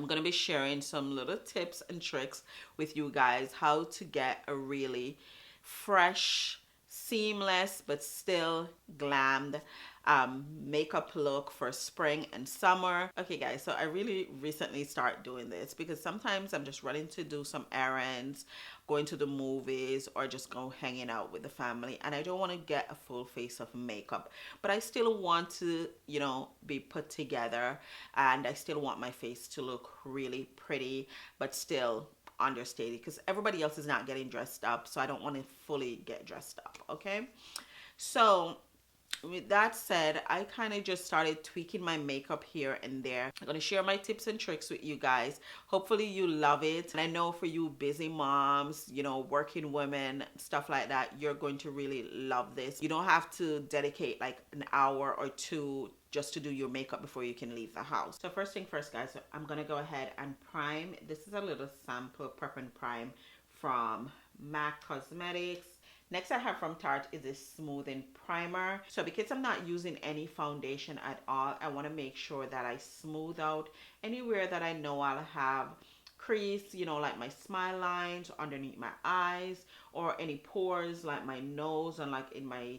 I'm going to be sharing some little tips and tricks with you guys how to get a really fresh, seamless, but still glammed makeup look for spring and summer. Okay guys, so I really recently started doing this because sometimes I'm just running to do some errands, going to the movies, or just go hanging out with the family, and I don't want to get a full face of makeup, but I still want to, you know, be put together, and I still want my face to look really pretty but still understated because everybody else is not getting dressed up, so I don't want to fully get dressed up. Okay, so with that said, I kind of just started tweaking my makeup here and there. I'm going to share my tips and tricks with you guys. Hopefully you love it. And I know for you busy moms, you know, working women, stuff like that, you're going to really love this. You don't have to dedicate like an hour or two just to do your makeup before you can leave the house. So first thing first, guys, I'm going to go ahead and prime. This is a little sample prep and prime from MAC Cosmetics. Next I have from Tarte is this smoothing primer. So because I'm not using any foundation at all, I want to make sure that I smooth out anywhere that I know I'll have crease, you know, like my smile lines underneath my eyes, or any pores like my nose and like in my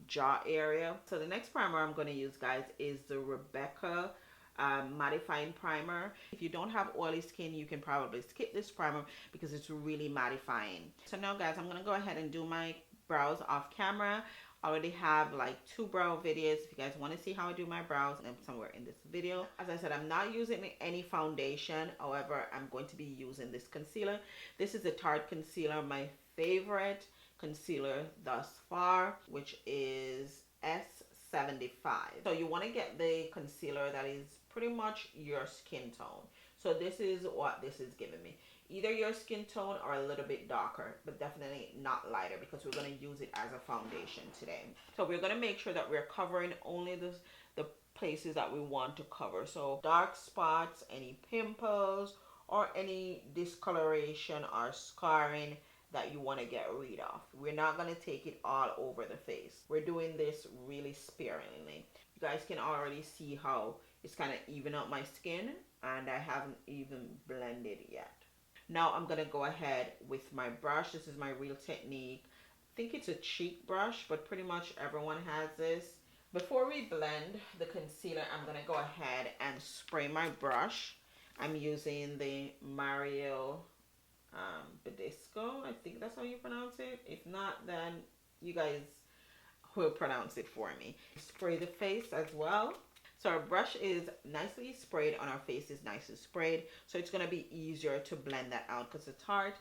jaw area. So the next primer I'm going to use, guys, is the Rebecca mattifying primer. If you don't have oily skin, you can probably skip this primer because it's really mattifying. So now guys, I'm gonna go ahead and do my brows off camera. I already have like 2 brow videos. If you guys want to see how I do my brows, and somewhere in this video. As I said, I'm not using any foundation. However, I'm going to be using this concealer. This is a Tarte concealer, my favorite concealer thus far, which is S75. So you want to get the concealer that is pretty much your skin tone. So this is what this is giving me. Either your skin tone or a little bit darker, but definitely not lighter, because we're going to use it as a foundation today. So we're going to make sure that we're covering only the places that we want to cover. So dark spots, any pimples, or any discoloration or scarring that you want to get rid of. We're not going to take it all over the face. We're doing this really sparingly. You guys can already see how it's kind of even out my skin, and I haven't even blended yet. Now I'm going to go ahead with my brush. This is my Real Technique. I think it's a cheek brush, but pretty much everyone has this. Before we blend the concealer, I'm going to go ahead and spray my brush. I'm using the Mario Badescu. I think that's how you pronounce it. If not, then you guys will pronounce it for me. Spray the face as well. So our brush is nicely sprayed on our face, is nicely sprayed. So it's going to be easier to blend that out because the Tarte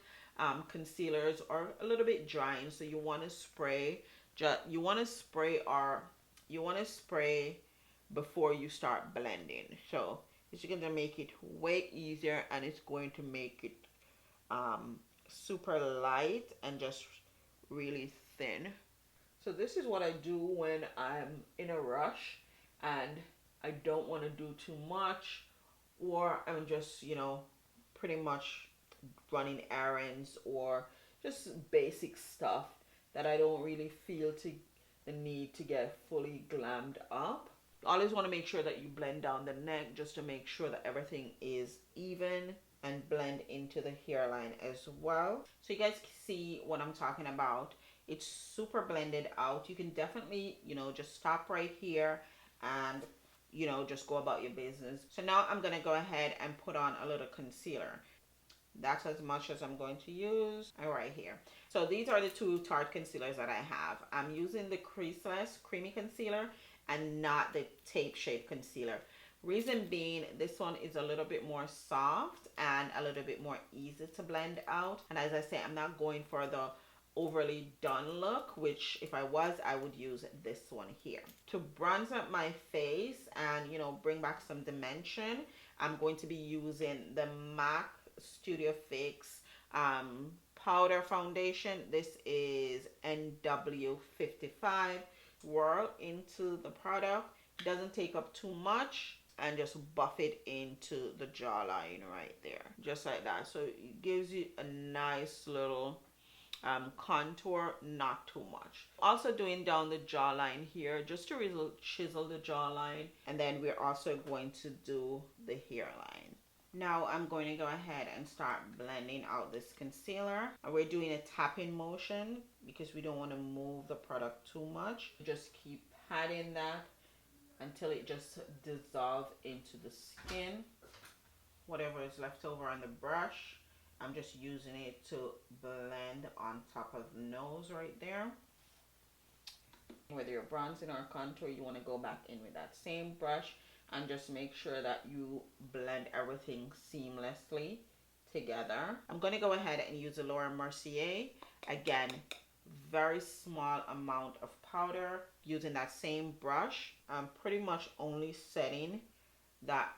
concealers are a little bit drying. So you want to spray, you want to spray before you start blending. So it's going to make it way easier, and it's going to make it super light and just really thin. So this is what I do when I'm in a rush and I don't want to do too much, or I'm just, you know, pretty much running errands or just basic stuff that I don't really feel the need to get fully glammed up. You always want to make sure that you blend down the neck just to make sure that everything is even and blend into the hairline as well. So you guys see what I'm talking about. It's super blended out. You can definitely, you know, just stop right here and, you know, just go about your business. So now I'm going to go ahead and put on a little concealer. That's as much as I'm going to use right here. So these are the 2 Tarte concealers that I have. I'm using the creaseless creamy concealer and not the tape shape concealer. Reason being, this one is a little bit more soft and a little bit more easy to blend out. And as I say, I'm not going for the overly done look, which if I was, I would use this one here. To bronze up my face and, you know, bring back some dimension, I'm going to be using the MAC Studio Fix powder foundation. This is NW55. Swirl into the product. It doesn't take up too much, and just buff it into the jawline right there, just like that. So it gives you a nice little contour, not too much. Also doing down the jawline here just to chisel the jawline, and then we're also going to do the hairline. Now I'm going to go ahead and start blending out this concealer. And we're doing a tapping motion because we don't want to move the product too much. Just keep patting that until it just dissolves into the skin. Whatever is left over on the brush, I'm just using it to blend on top of the nose right there. Whether you're bronzing or contour, you want to go back in with that same brush and just make sure that you blend everything seamlessly together. I'm going to go ahead and use the Laura Mercier. Again, very small amount of powder using that same brush. I'm pretty much only setting that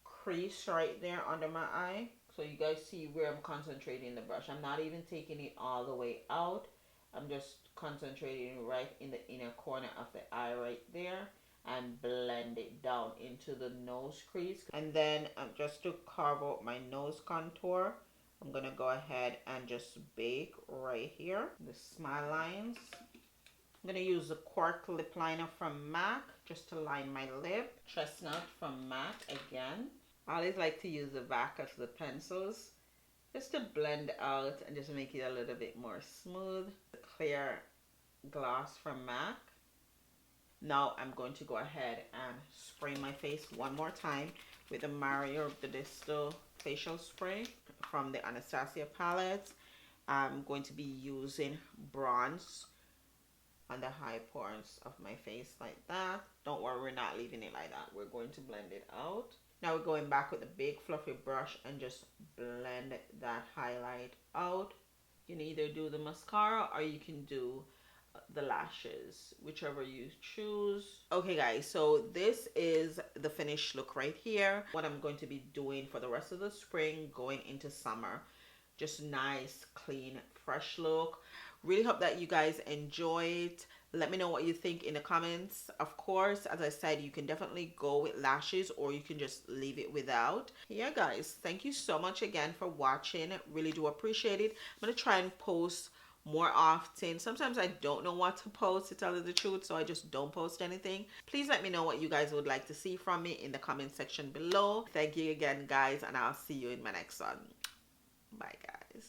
crease right there under my eye. So you guys see where I'm concentrating the brush. I'm not even taking it all the way out. I'm just concentrating right in the inner corner of the eye right there and blend it down into the nose crease. And then just to carve out my nose contour, I'm going to go ahead and just bake right here, the smile lines. I'm going to use the Cork lip liner from MAC just to line my lip. Chestnut from MAC again. I always like to use the back of the pencils just to blend out and just make it a little bit more smooth. The clear gloss from MAC. Now I'm going to go ahead and spray my face one more time with the Mario Badescu facial spray from the Anastasia palette. I'm going to be using bronze on the high points of my face like that. Don't worry, we're not leaving it like that. We're going to blend it out. Now we're going back with a big fluffy brush and just blend that highlight out. You can either do the mascara or you can do the lashes, whichever you choose. Okay guys, so this is the finished look right here. What I'm going to be doing for the rest of the spring going into summer. Just nice, clean, fresh look. Really hope that you guys enjoy it. Let me know what you think in the comments. Of course, as I said, you can definitely go with lashes or you can just leave it without. Yeah guys, thank you so much again for watching. Really do appreciate it. I'm going to try and post more often. Sometimes I don't know what to post, to tell you the truth, so I just don't post anything. Please let me know what you guys would like to see from me in the comment section below. Thank you again guys, and I'll see you in my next one. Bye guys.